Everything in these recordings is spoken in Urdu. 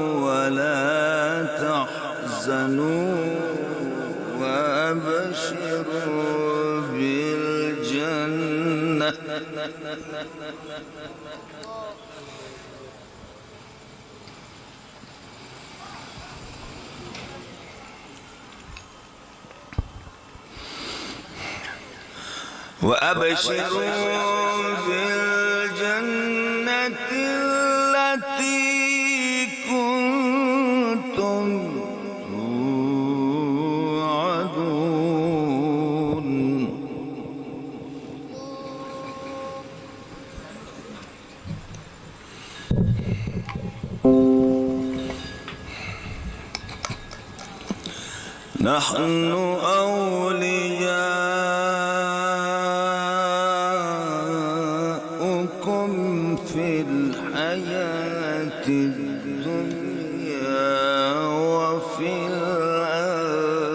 ولا تحزنوا وأبشروا بالجنة التي كنتم توعدون. نحن أولياؤكم في الحياة الدنيا وفي الآخرة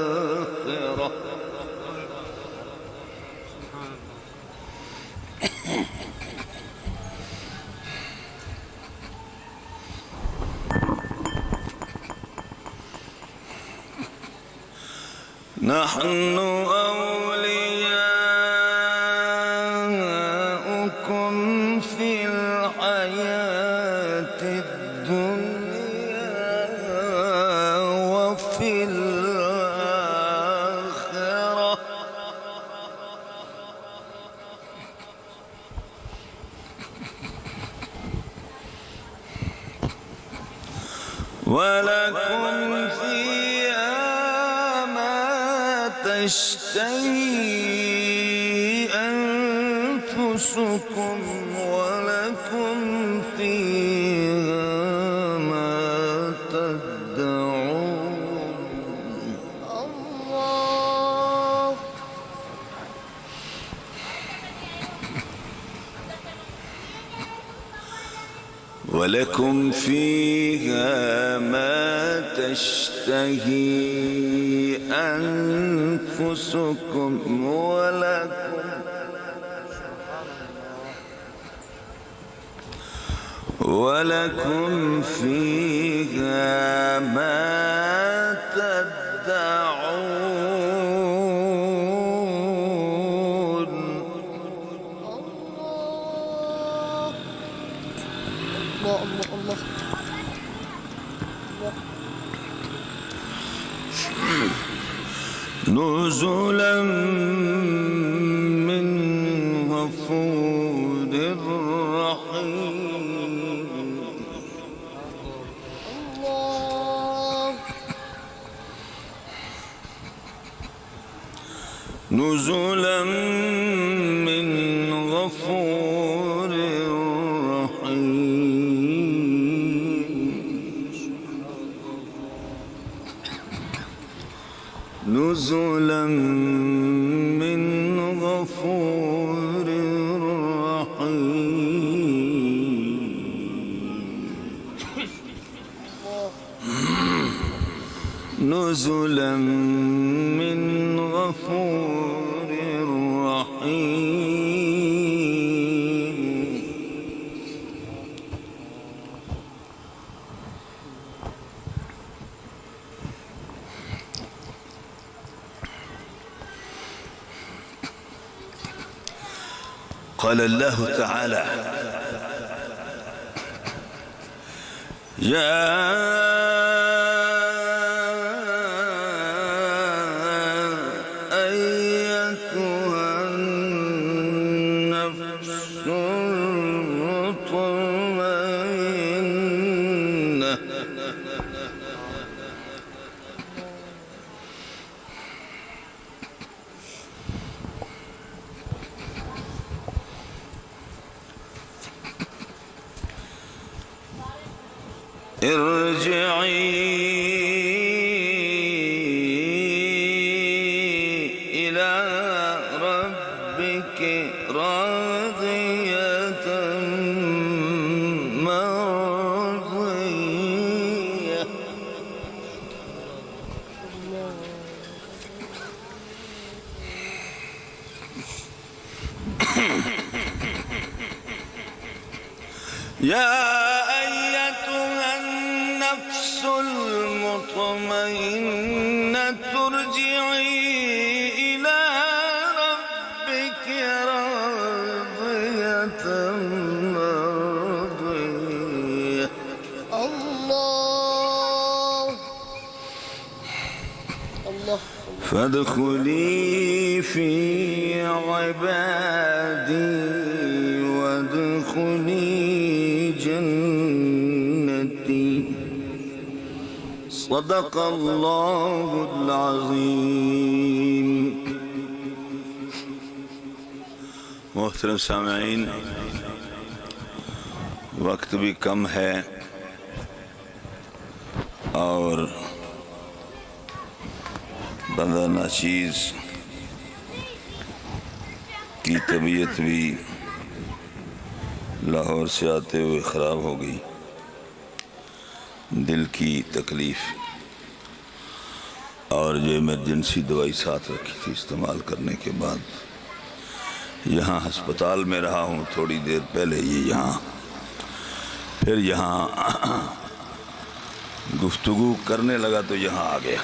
نحن أولياؤكم في الحياة الدنيا وفي الآخرة ولكم فيها تشتهي أنفسكم ولكم فيها ما تدعون. الله ولكم فيها ما تشتهي أنفسكم ولكم فيها ما تدعون. الله الله نزلا من غفور رحيم. الله نزلا من غفور نزلا من غفور رحيم. نزلا من غفور رحيم. قال الله تعالى: يا أيتها النفس المطمئنة ارجعي إلى ربك راضية مرضية. يا أيتها النفس النفس المطمئنة ارجعي إلى ربك راضية مرضية. الله الله. فادخلي في عبادي وادخلي جنتي. صدق اللہ العظیم. محترم سامعین، وقت بھی کم ہے اور بندہ ناچیز کی طبیعت بھی لاہور سے آتے ہوئے خراب ہو گئی. دل کی تکلیف اور جو ایمرجنسی دوائی ساتھ رکھی تھی استعمال کرنے کے بعد یہاں ہسپتال میں رہا ہوں. تھوڑی دیر پہلے یہ یہاں پھر یہاں گفتگو کرنے لگا تو یہاں آ گیا.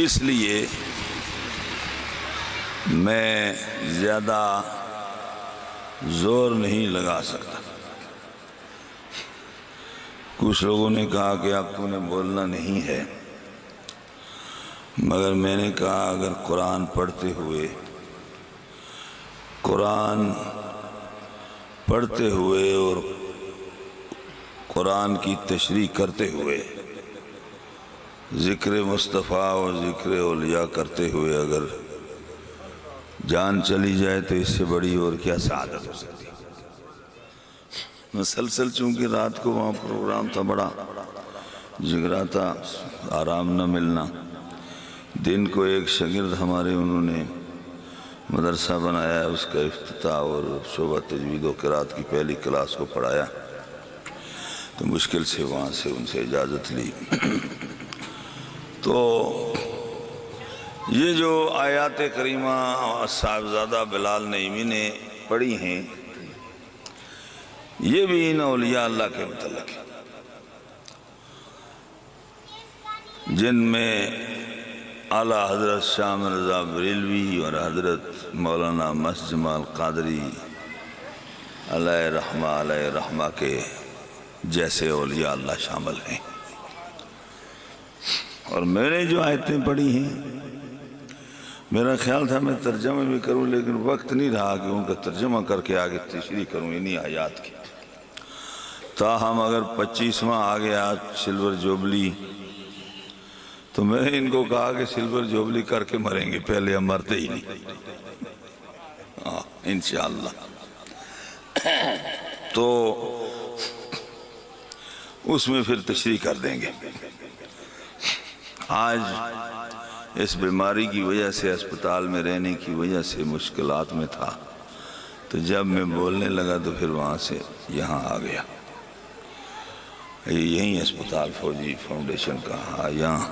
اس لیے میں زیادہ زور نہیں لگا سکتا. کچھ لوگوں نے کہا کہ اب تو نے بولنا نہیں ہے، مگر میں نے کہا اگر قرآن پڑھتے ہوئے اور قرآن کی تشریح کرتے ہوئے ذکر مصطفیٰ اور ذکر اولیاء کرتے ہوئے اگر جان چلی جائے تو اس سے بڑی اور کیا سعادت ہو سکتی. مسلسل چونکہ رات کو وہاں پروگرام تھا، بڑا جگراتا، آرام نہ ملنا. دن کو ایک شاگرد ہمارے انہوں نے مدرسہ بنایا، اس کا افتتاح اور شعبہ تجوید و قرات کی پہلی کلاس کو پڑھایا تو مشکل سے وہاں سے ان سے اجازت لی. تو یہ جو آیات کریمہ صاحبزادہ بلال نعیمی نے پڑھی ہیں یہ بھی ان اولیاء اللہ کے متعلق ہے، جن میں اعلیٰ حضرت شاہ رضا بریلوی اور حضرت مولانا مس جمال قادری علیہ رحمہ کے جیسے اولیاء اللہ شامل ہیں. اور میں نے جو آیتیں پڑھی ہیں میرا خیال تھا میں ترجمہ بھی کروں، لیکن وقت نہیں رہا کہ ان کا ترجمہ کر کے آگے تشریح کروں انہی آیات کی. تاہم اگر 25واں آ گیا سلور جوبلی تو میں نے ان کو کہا کہ سلور جوبلی کر کے مریں گے، پہلے ہم مرتے ہی نہیں انشاءاللہ. تو اس میں پھر تشریح کر دیں گے. آج اس بیماری کی وجہ سے اسپتال میں رہنے کی وجہ سے مشکلات میں تھا، تو جب میں بولنے لگا تو پھر وہاں سے یہاں آ گیا. یہیں اسپتال فوجی فاؤنڈیشن کا یہاں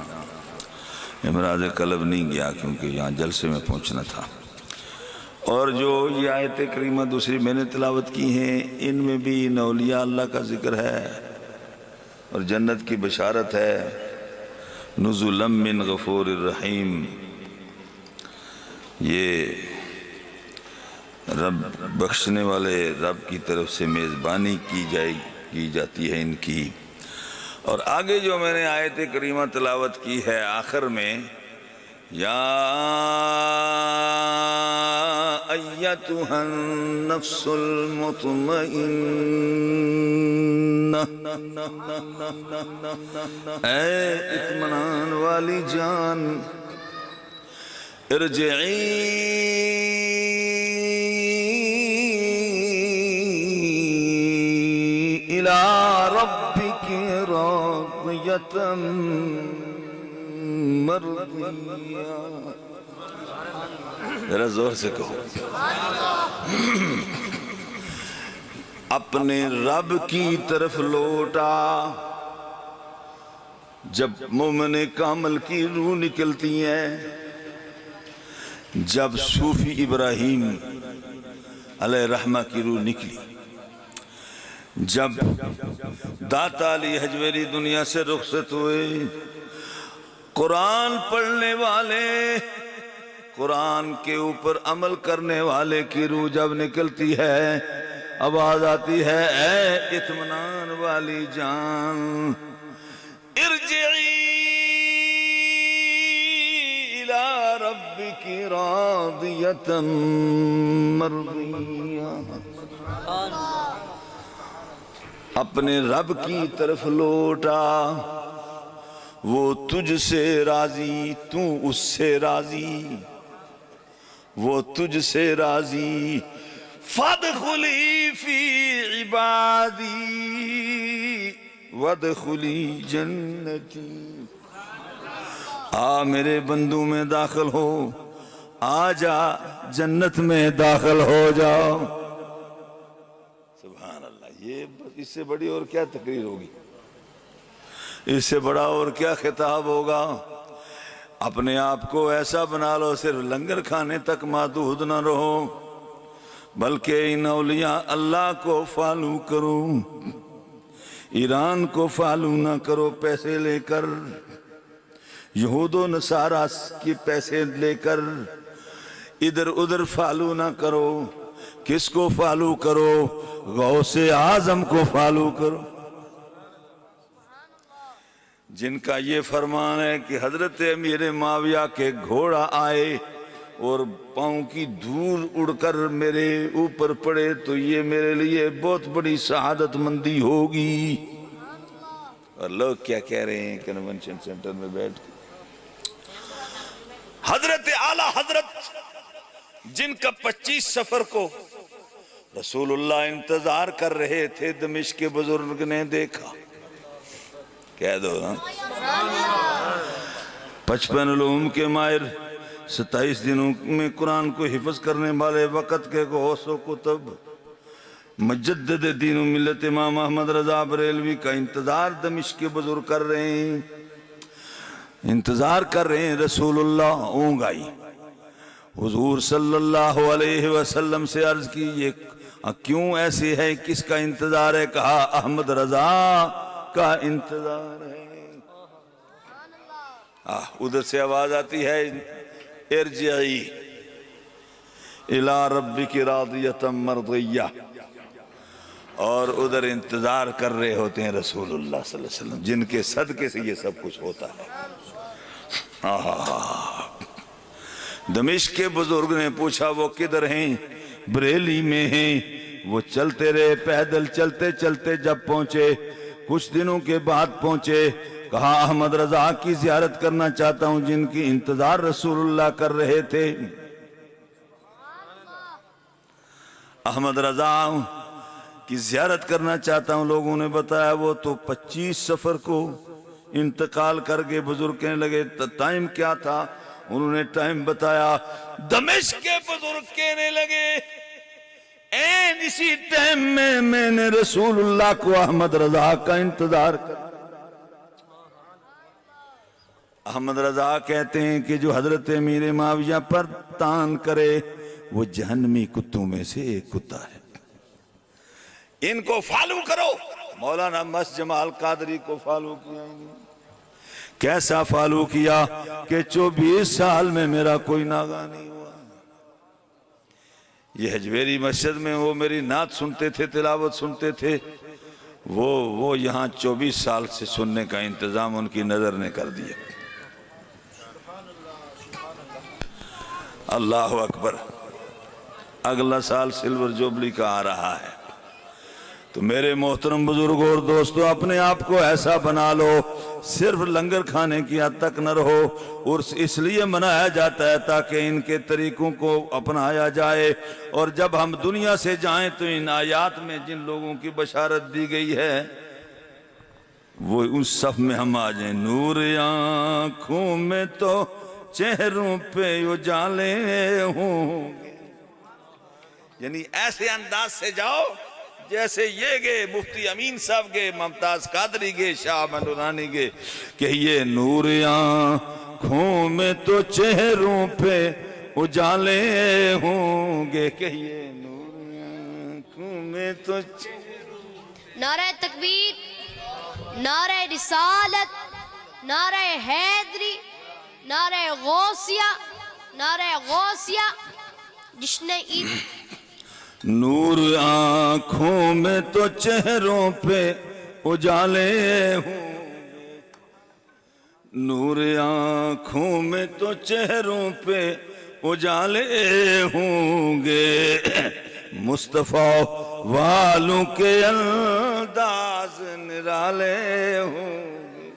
امراض قلب نہیں گیا کیونکہ یہاں جلسے میں پہنچنا تھا. اور جو یہ آیت کریمہ دوسری میں نے تلاوت کی ہیں ان میں بھی اولیاء اللہ کا ذکر ہے اور جنت کی بشارت ہے. نزلا من غفور الرحیم، یہ رب بخشنے والے رب کی طرف سے میزبانی کی جاتی ہے ان کی. اور آگے جو میں نے آیت کریمہ تلاوت کی ہے آخر میں یا ایتھا النفس المطمئنہ، اے اطمینان والی جان، ارجعی الی ربک راضیۃ مرضیہ. ذرا زور سے کہو. اپنے رب کی طرف لوٹا. جب مومن کامل کی روح نکلتی ہے، جب صوفی ابراہیم علیہ رحمہ کی روح نکلی جب داتا علی حجویری دنیا سے رخصت ہوئے، قرآن پڑھنے والے، قرآن کے اوپر عمل کرنے والے کی روح جب نکلتی ہے، آواز آتی ہے اے اطمینان والی جان، ارجعی الی ربک راضیۃ مرضیہ، اپنے رب کی طرف لوٹا، وہ تجھ سے راضی، تو اس سے راضی، وہ تجھ سے راضی، فادخلی فی عبادی وادخلی جنتی، آ میرے بندوں میں داخل ہو، آ جا جنت میں داخل ہو جاؤ۔ سبحان اللہ، یہ اس سے بڑی اور کیا تقریر ہوگی، اس سے بڑا اور کیا خطاب ہوگا۔ اپنے آپ کو ایسا بنا لو صرف لنگر کھانے تک محدود نہ رہو، بلکہ ان اولیاء اللہ کو فالو کرو، ایران کو فالو نہ کرو پیسے لے کر، یہود و نصارہ کی پیسے لے کر ادھر ادھر فالو نہ کرو۔ کس کو فالو کرو؟ غوث اعظم کو فالو کرو، جن کا یہ فرمان ہے کہ حضرت امیر معاویہ کے گھوڑا آئے اور پاؤں کی دھول اڑ کر میرے اوپر پڑے تو یہ میرے لیے بہت بڑی سعادت مندی ہوگی۔ اور لوگ کیا کہہ رہے ہیں کنونشن سینٹر میں بیٹھ کے؟ حضرت اعلی حضرت جن کا 25 سفر کو رسول اللہ انتظار کر رہے تھے، دمشق کے بزرگ نے دیکھا، کہہ دو نا، 55 علوم کے ماہر، 27 دنوں میں قرآن کو حفظ کرنے والے، وقت کے غوث و کتب، مجدد دین و ملت امام احمد رضا بریلوی کا انتظار دمشق کے بزرگ کر رہے ہیں، انتظار کر رہے ہیں۔ رسول اللہ اونگ آئی، حضور صلی اللہ علیہ وسلم سے عرض کی یہ کیوں ایسی ہے، کس کا انتظار ہے؟ کہا احمد رضا کا انتظار ہے۔ ادھر سے آواز آتی ہے ارجعی الی ربک راضیۃ مرضیہ، اور ادھر انتظار کر رہے ہوتے ہیں رسول اللہ صلی اللہ علیہ وسلم، جن کے صدقے سے یہ سب کچھ ہوتا ہے۔ دمشق کے بزرگ نے پوچھا وہ کدھر ہیں؟ بریلی میں ہیں۔ وہ چلتے رہے، پیدل چلتے چلتے جب پہنچے، کچھ دنوں کے بعد پہنچے، کہا احمد رضا کی زیارت کرنا چاہتا ہوں، جن کی انتظار رسول اللہ کر رہے تھے۔ احمد رضا کی زیارت کرنا چاہتا ہوں۔ لوگوں نے بتایا وہ تو 25 سفر کو انتقال کر کے بزرگ کہنے لگے ٹائم کیا تھا؟ انہوں نے ٹائم بتایا۔ دمشق کے بزرگ کہنے لگے این اسی ٹائم میں نے رسول اللہ کو احمد رضا کا انتظار کر۔ احمد رضا کہتے ہیں کہ جو حضرت امیر معاویہ پر تان کرے وہ جہنمی کتوں میں سے ایک کتا ہے، ان کو فالو کرو۔ مولانا مس جمال قادری کو فالو کیا، کیسا فالو کیا کہ 24 سال میں میرا کوئی ناغہ نہیں ہوا۔ یہ حجویری مسجد میں وہ میری نعت سنتے تھے، تلاوت سنتے تھے، وہ یہاں 24 سال سے سننے کا انتظام ان کی نظر نے کر دیا۔ اللہ اکبر۔ اگلا سال سلور جوبلی کا آ رہا ہے، تو میرے محترم بزرگوں اور دوستوں اپنے آپ کو ایسا بنا لو صرف لنگر کھانے کی حد تک نہ رہو، اور اس لیے منایا جاتا ہے تاکہ ان کے طریقوں کو اپنایا جائے، اور جب ہم دنیا سے جائیں تو ان آیات میں جن لوگوں کی بشارت دی گئی ہے وہ اس صف میں ہم آ جائیں۔ نور آنکھوں میں تو چہروں پہ اجالے ہوں گے، یعنی ایسے انداز سے جاؤ جیسے یہ گئے مفتی امین صاحب گئے، ممتاز قادری گئے، شاہ مندورانی گئے، کہ یہ نور آنکھوں میں تو چہروں پہ اجالے ہوں گے، کہ یہ نور آنکھوں میں تو نعرہ تکبیر، نعرہ رسالت، نعرہ حیدری، نعرہ غوثیہ، نعرہ غوثیہ. جشن عید. نور آنکھوں میں تو چہروں پہ اجالے ہوں گے، نور آنکھوں میں تو چہروں پہ اجالے ہوں گے، مصطفیٰ والوں کے انداز نرالے ہوں گے،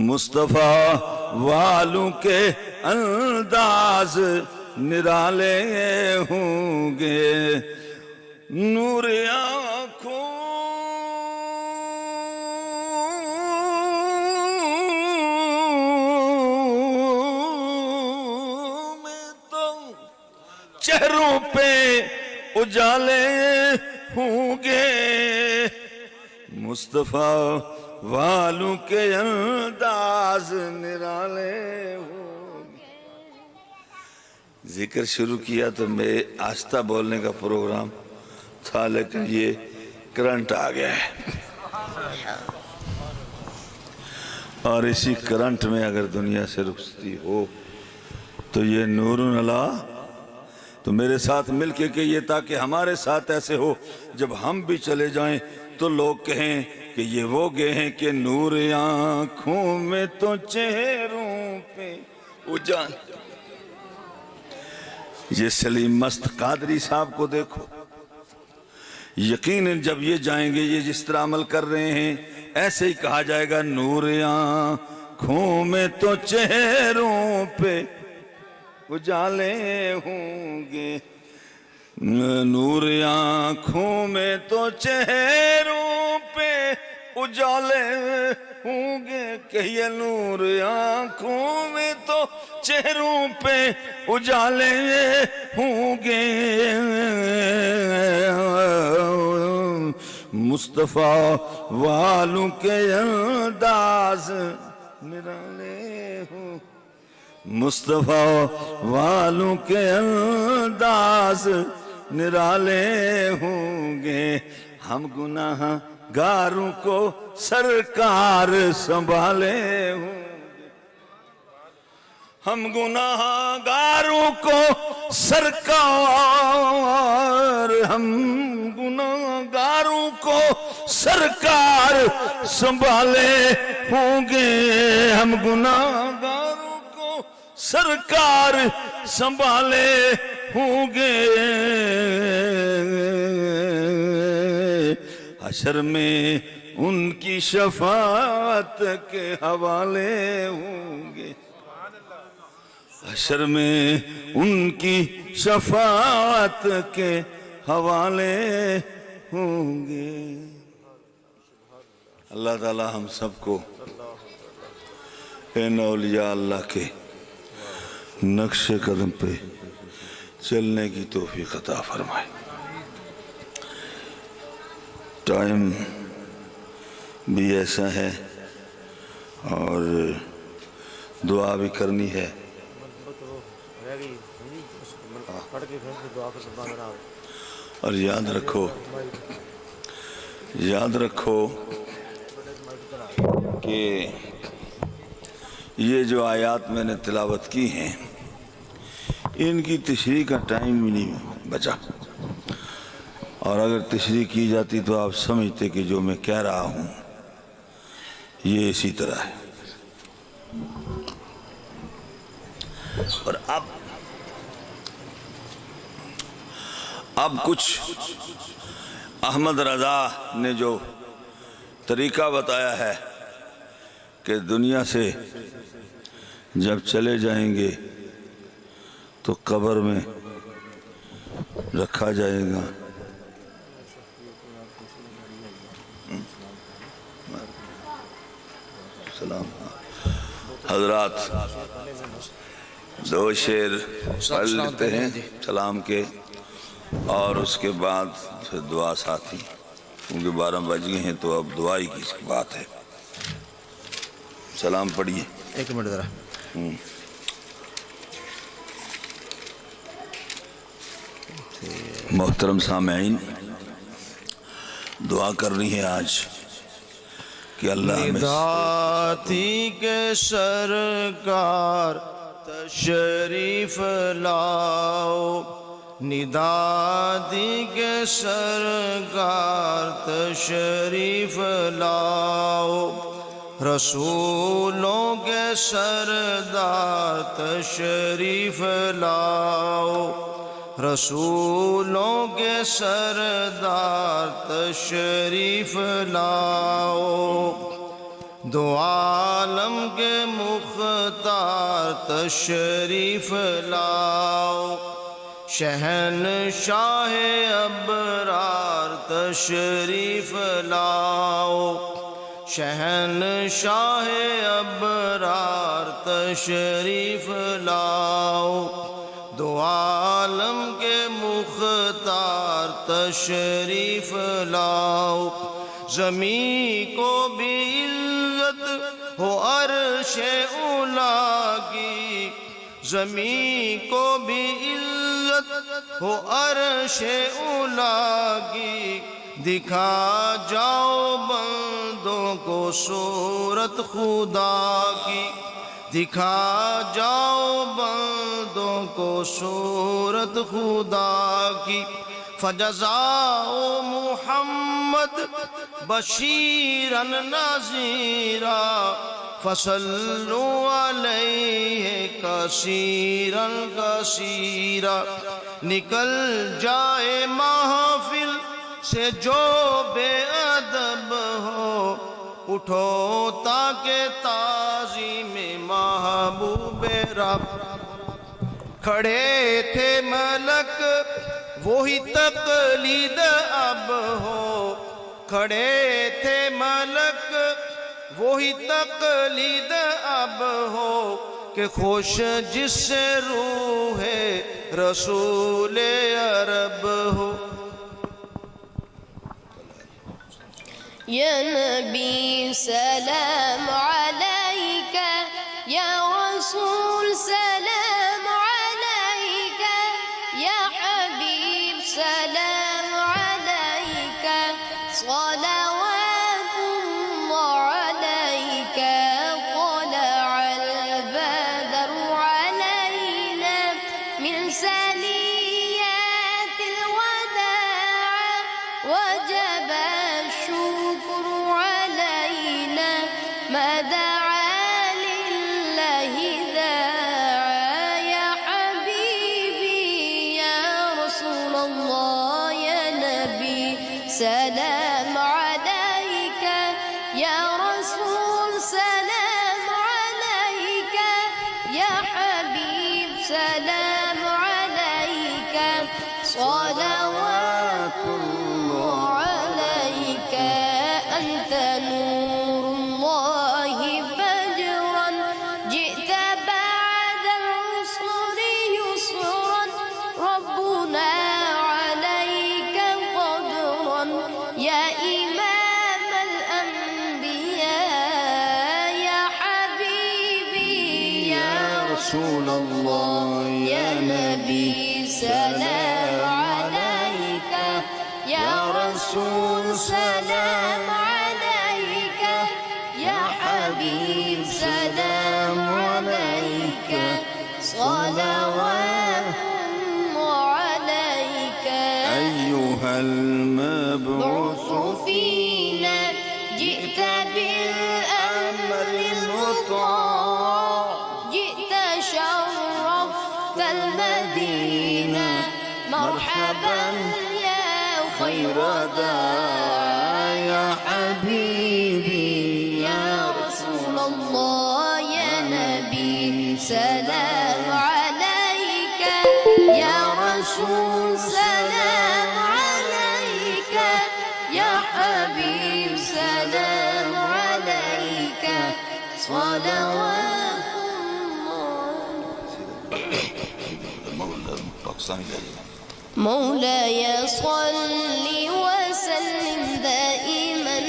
مصطفیٰ والوں کے انداز نرالے ہوں گے. نور آنکھوں میں تو چہروں پہ اجالے ہوں گے، مصطفیٰ والوں کے انداز نرالے ہوں. ذکر شروع کیا تو میں آہستہ بولنے کا پروگرام تھا، لیکن یہ کرنٹ آ گیا ہے، اور اسی کرنٹ میں اگر دنیا سے رخصتی ہو تو یہ نور اللہ. تو میرے ساتھ مل کے کہیے تاکہ ہمارے ساتھ ایسے ہو جب ہم بھی چلے جائیں تو لوگ کہیں کہ یہ وہ گئے ہیں کہ نور آنکھوں میں تو چہروں پہ اجال. یہ سلیم مست قادری صاحب کو دیکھو، یقیناً جب یہ جائیں گے، یہ جس طرح عمل کر رہے ہیں ایسے ہی کہا جائے گا، نور آنکھوں میں تو چہروں پہ اجالے ہوں گے، نور آنکھوں میں تو چہروں پہ اجالے ہوں گے. کہیے نور آنکھوں میں تو چہروں پہ اجالے ہوں گے، مصطفیٰ والوں کے انداز نرالے ہوں، مصطفیٰ والوں کے انداز نرالے ہوں گے. ہم گناہ گاروں کو سرکار سنبھالے ہوں گے، ہم گناہ گاروں کو سرکار، ہم گناہ گاروں کو سرکار سنبھالے ہوں گے، ہم گناہ گاروں کو سرکار سنبھالے ہوں گے. حشر میں ان کی شفاعت کے حوالے ہوں گے، حشر میں ان کی شفاعت کے حوالے ہوں گے. اللہ تعالی ہم سب کو ان اولیاء اللہ کے نقش قدم پہ چلنے کی توفیق عطا فرمائے. ٹائم بھی ایسا ہے اور دعا بھی کرنی ہے، اور یاد رکھو کہ یہ جو آیات میں نے تلاوت کی ہیں ان کی تشریح کا ٹائم ہی نہیں بچا، اور اگر تشریح کی جاتی تو آپ سمجھتے کہ جو میں کہہ رہا ہوں یہ اسی طرح ہے. اور اب کچھ احمد رضا نے جو طریقہ بتایا ہے کہ دنیا سے جب چلے جائیں گے تو قبر میں رکھا جائے گا. سلام حضرات، دو شعر پڑھ لیتے ہیں سلام کے، اور اس کے بعد پھر دعا ساتھی، کیونکہ 12 بج گئے ہیں تو اب دعا ہی کی بات ہے. سلام پڑھیے. ایک منٹ ذرا. محترم سامعین، دعا کرنی ہے آج کہ اللہ ہمیں نداتی کے سرکار تشریف لاؤ، نداتی کے سرکار تشریف لاؤ، رسولوں کے سردار تشریف لاؤ، رسولوں کے سردار تشریف لاؤ، دو عالم کے مختار تشریف لاؤ، شہنشاہ ابرار تشریف لاؤ، شہنشاہ ابرار تشریف لاؤ، دو عالم کے مختار تشریف لاؤ، زمین کو بھی عزت ہو عرش اولا کی، زمین کو بھی عزت ہو عرش اولا کی، دکھا جاؤ بندوں کو صورت خدا کی، دکھا جاؤ بندوں کو صورت خدا کی، فجزاؤ محمد بشیرا نذیرا، فصلوا علیہ کثیرا کثیرا، نکل جائے محفل سے جو بے ادب ہو، اٹھو تاکہ تعظیم محبوب رب، کھڑے تھے ملک وہی تقلید اب ہو، کھڑے تھے ملک وہی تقلید اب ہو، کہ خوش جس سے روح رسول عرب ہو۔ یا نبی سلام علیک، یا رسول سلام علیک، یا حبیب سلام علیک، صلوات اللہ علیک، طلع البدر علینا من ثنیات الوداع، وجب الشكر علينا ما دعا لله داعا، يا حبيبي يا رسول الله، يا نبي سلام عليك، يا رسول سلام عليك، يا حبيب سلام عليك، صلوات الله عليك، أنت نور الله فجرا، جئت بعد العسر يسرا، ربنا عليك قدرا، يا إمام الأنبياء، يا حبيبي يا رسول الله، يا نبي سلام عليك، يا رسول سلام عليك، يا حبيب سلام عليك، صلوات الله عليك، أيها المبعوث فينا جئت بالأمر المطاع، جئت شرفت المدينة، مرحبا يا خير داع، يا حبيبي يا رسول الله، يا نبي سلام عليك، يا رسول سلام عليك، يا حبيب سلام عليك، صلوات مولاي صل وسلم دائما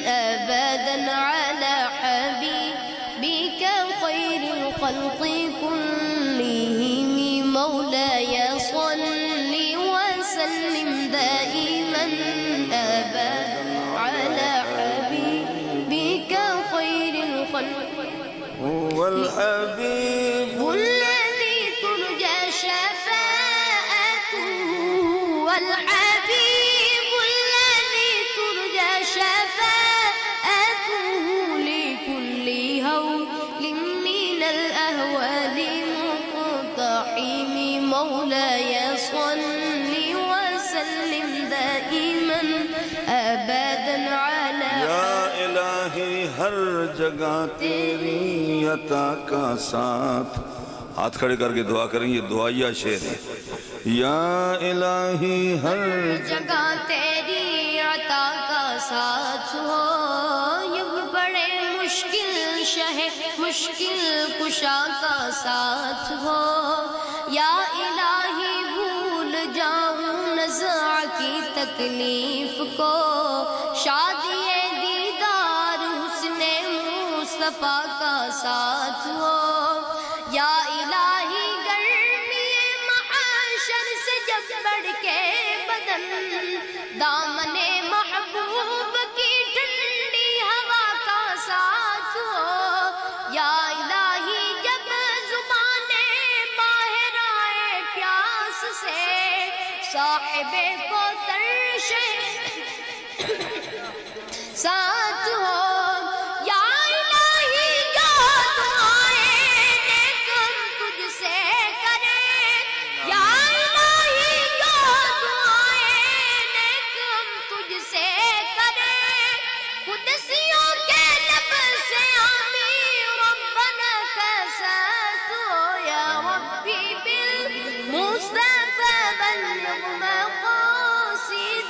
أبدا على حبيبك خير الخلق كلهم، مولاي صل وسلم دائما أبدا الحبيب الذي ترجى شفاعته والحبيب الذي ترجى شفاعته لكل هول من الأهوال مقتحم مولاي صل وسلم دائما أبدا على یا الہی ہر جگہ تیری عطا کا ساتھ. ہاتھ کھڑے کر کے دعا کریں، یہ دعائیہ شعر ہے. یا الہی ہر جگہ تیری عطا کا ساتھ ہو. یہ بڑے مشکل شہر مشکل کشا کا ساتھ ہو. یا الہی بھول جاؤں نزع کی تکلیف کو. شادی دیدار حسن مصطفیٰ کا ساتھ ہو. یا الہی گرمی محشر سے جب بڑھ کے بدن دامن محبوب کی ٹھنڈی ہوا کا ساتھ ہو. یا الہی جب زبان باہر آئے پیاس سے صاحب کو ترش ساتھ ہو. یا الہی جو دعائیں نیک ہم تجھ سے کریں. یا الہی جو دعائیں نیک ہم تجھ سے کریں. قدسیوں کے لب سے آمین ربنا کا ساتھ ہو. یا ربی بالمصطفى بلغ مقاصدنا.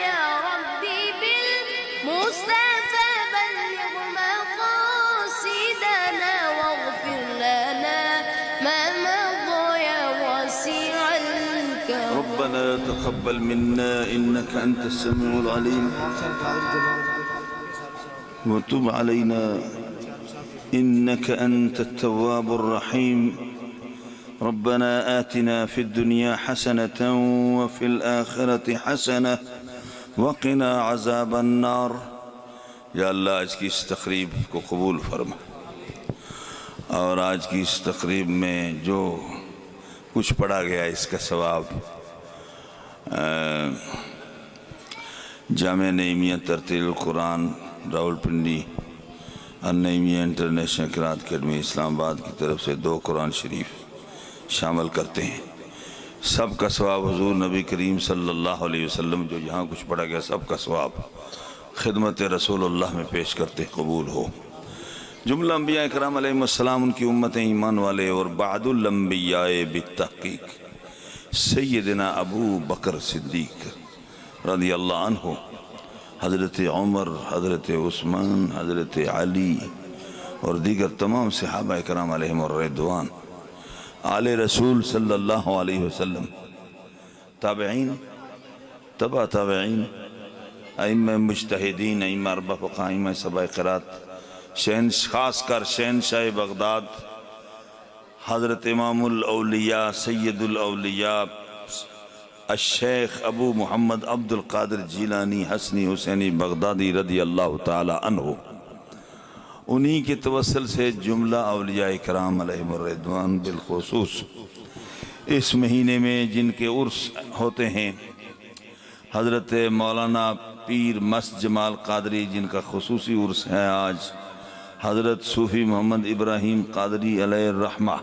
یا ربی بالمصطفى بلغ مقاصدنا واغفر لنا ما مضى يا واسع الكرم. ربنا تقبل منا إنك أنت السميع العليم وتب علينا إنك أنت التواب الرحيم. ربنا آتنا في الدنيا حسنة وفي الآخرة حسنة وقنا عذاب النار. یا اللہ آج کی اس تقریب کو قبول فرما، اور آج کی اس تقریب میں جو کچھ پڑھا گیا اس کا ثواب جامعہ نعیمیہ ترتیل القرآن راولپنڈی النعیمیہ انٹرنیشنل قرأت اکیڈمی اسلام آباد کی طرف سے 2 قرآن شریف شامل کرتے ہیں. سب کا ثواب حضور نبی کریم صلی اللہ علیہ وسلم جو یہاں کچھ پڑھا گیا سب کا ثواب خدمت رسول اللہ میں پیش کرتے قبول ہو. جملہ انبیاء کرام علیہ السلام ان کی امت ایمان والے، اور بعد الانبیاء بالتحقیق سیدنا ابو بکر صدیق رضی اللہ عنہ، حضرت عمر، حضرت عثمان، حضرت علی اور دیگر تمام صحابہ کرام علیہم الرضوان، آل رسول صلی اللہ علیہ وسلم، تابعین، تبع تابعین، ائمہ مجتہدین، ائمہ اربع فقہ، ائمہ سبع قرات، خاص کر شہنشاہ بغداد حضرت امام الاولیاء سید الاولیاء الشیخ ابو محمد عبد القادر جیلانی حسنی حسینی بغدادی رضی اللہ تعالی عنہ، انہی کے توسل سے جملہ اولیاء کرام علیہم الرضوان بالخصوص اس مہینے میں جن کے عرس ہوتے ہیں، حضرت مولانا پیر مست جمال قادری جن کا خصوصی عرس ہے آج، حضرت صوفی محمد ابراہیم قادری علیہ الرحمہ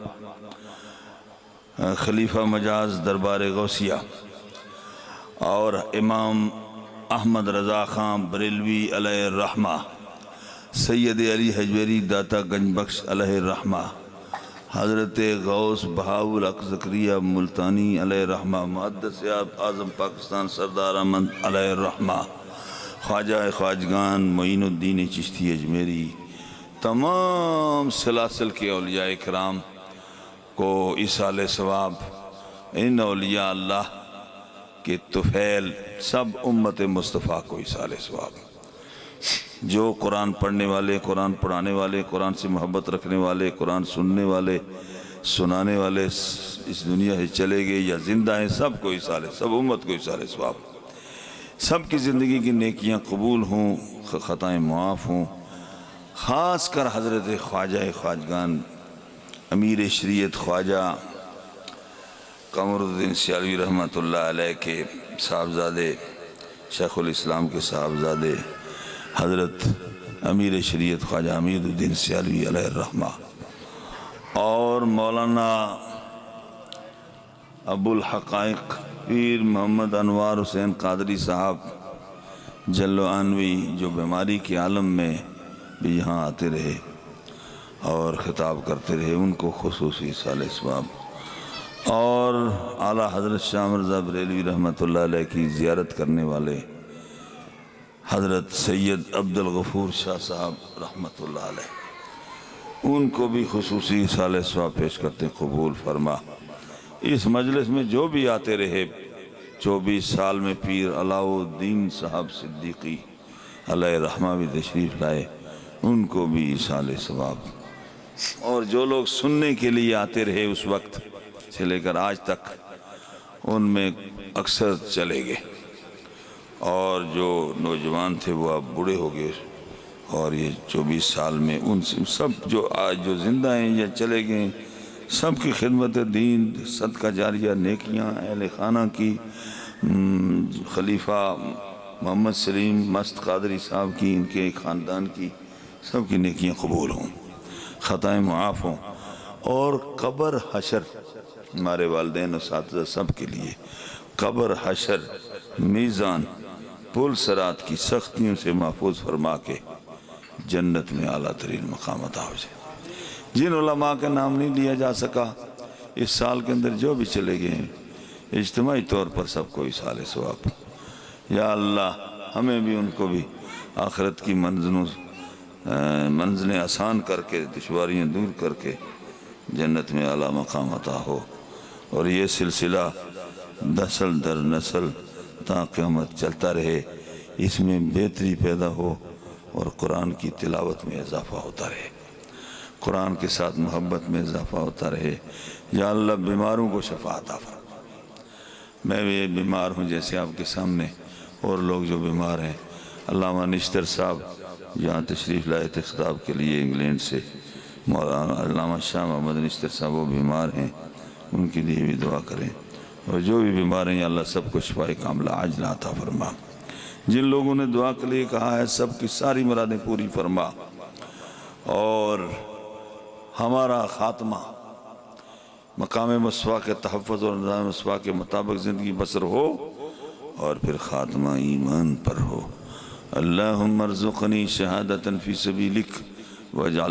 خلیفہ مجاز دربار غوثیہ، اور امام احمد رضا خان بریلوی علیہ الرحمہ، سید علی حجویری داتا گنج بخش علیہ الرحمہ، حضرت غوث بہاول حق زکریہ ملتانی علیہ الرحمہ، محدث اعظم پاکستان سردار احمد علیہ الرحمہ، خواجہ خواجگان معین الدین چشتی اجمیری، تمام سلاسل کے اولیاء کرام کو ایصال ثواب، ان اولیاء اللہ کے طفیل سب امت مصطفیٰ کو ایصال ثواب، جو قرآن پڑھنے والے، قرآن پڑھانے والے، قرآن سے محبت رکھنے والے، قرآن سننے والے، سنانے والے اس دنیا سے چلے گئے یا زندہ ہیں، سب کو ایصال، سب امت کو ایصال ثواب، سب کی زندگی کی نیکیاں قبول ہوں، خطائیں معاف ہوں. خاص کر حضرت خواجہ خواجگان امیر شریعت خواجہ قمر الدین سیالوی رحمۃ اللہ علیہ کے صاحبزادے شیخ الاسلام کے صاحبزادے حضرت امیر شریعت خواجہ حمید الدین سیالوی علیہ الرحمہ اور مولانا ابو الحقائق پیر محمد انوار حسین قادری صاحب جلوانوی جو بیماری کے عالم میں بھی یہاں آتے رہے اور خطاب کرتے رہے، ان کو خصوصی صالح ثواب، اور اعلیٰ حضرت شاہ مرزا بریلوی رحمۃ اللہ علیہ کی زیارت کرنے والے حضرت سید عبد الغفور شاہ صاحب رحمۃ اللہ علیہ، ان کو بھی خصوصی صالح ثواب پیش کرتے قبول فرما۔ اس مجلس میں جو بھی آتے رہے 24 سال میں پیر علاء الدین صاحب صدیقی علیہ رحمہ بھی تشریف لائے، ان کو بھی صالح ثواب، اور جو لوگ سننے کے لیے آتے رہے اس وقت سے لے کر آج تک ان میں اکثر چلے گئے، اور جو نوجوان تھے وہ اب بوڑھے ہو گئے، اور یہ 24 سال میں ان سب جو آج جو زندہ ہیں یا چلے گئے سب کی خدمت دین، صدقہ جاریہ، نیکیاں اہل خانہ کی، خلیفہ محمد سلیم مست قادری صاحب کی، ان کے خاندان کی سب کی نیکیاں قبول ہوں، خطائیں معاف ہوں، اور قبر حشر ہمارے والدین و اساتذہ سب کے لیے قبر حشر میزان پل صراط کی سختیوں سے محفوظ فرما کے جنت میں اعلیٰ ترین مقام عطا ہو جائے۔ جن علماء کا نام نہیں لیا جا سکا اس سال کے اندر جو بھی چلے گئے ہیں، اجتماعی طور پر سب کو صالح ثواب، یا اللہ ہمیں بھی ان کو بھی آخرت کی منزلیں آسان کر کے، دشواریاں دور کر کے جنت میں اعلیٰ مقام عطا ہو، اور یہ سلسلہ نسل در نسل تا قیامت چلتا رہے، اس میں بہتری پیدا ہو اور قرآن کی تلاوت میں اضافہ ہوتا رہے، قرآن کے ساتھ محبت میں اضافہ ہوتا رہے۔ یا اللہ بیماروں کو شفا عطا فرما۔ میں بھی بیمار ہوں جیسے آپ کے سامنے، اور لوگ جو بیمار ہیں، علامہ نشتر صاحب جہاں تشریف لائے تھے خطاب کے لیے انگلینڈ سے، مولانا علامہ شاہ محمد نشتر صاحب وہ بیمار ہیں، ان کے لیے بھی دعا کریں، اور جو بھی بیمار ہیں یا اللہ سب کو شفاء کاملہ عاجلہ عطا فرما۔ جن لوگوں نے دعا کے لیے کہا ہے سب کی ساری مرادیں پوری فرما، اور ہمارا خاتمہ مقام مصفا کے تحفظ اور نظام مصفا کے مطابق زندگی بسر ہو، اور پھر خاتمہ ایمان پر ہو۔ اللہم ارزقنی شہادتا فی سبیلک واجعل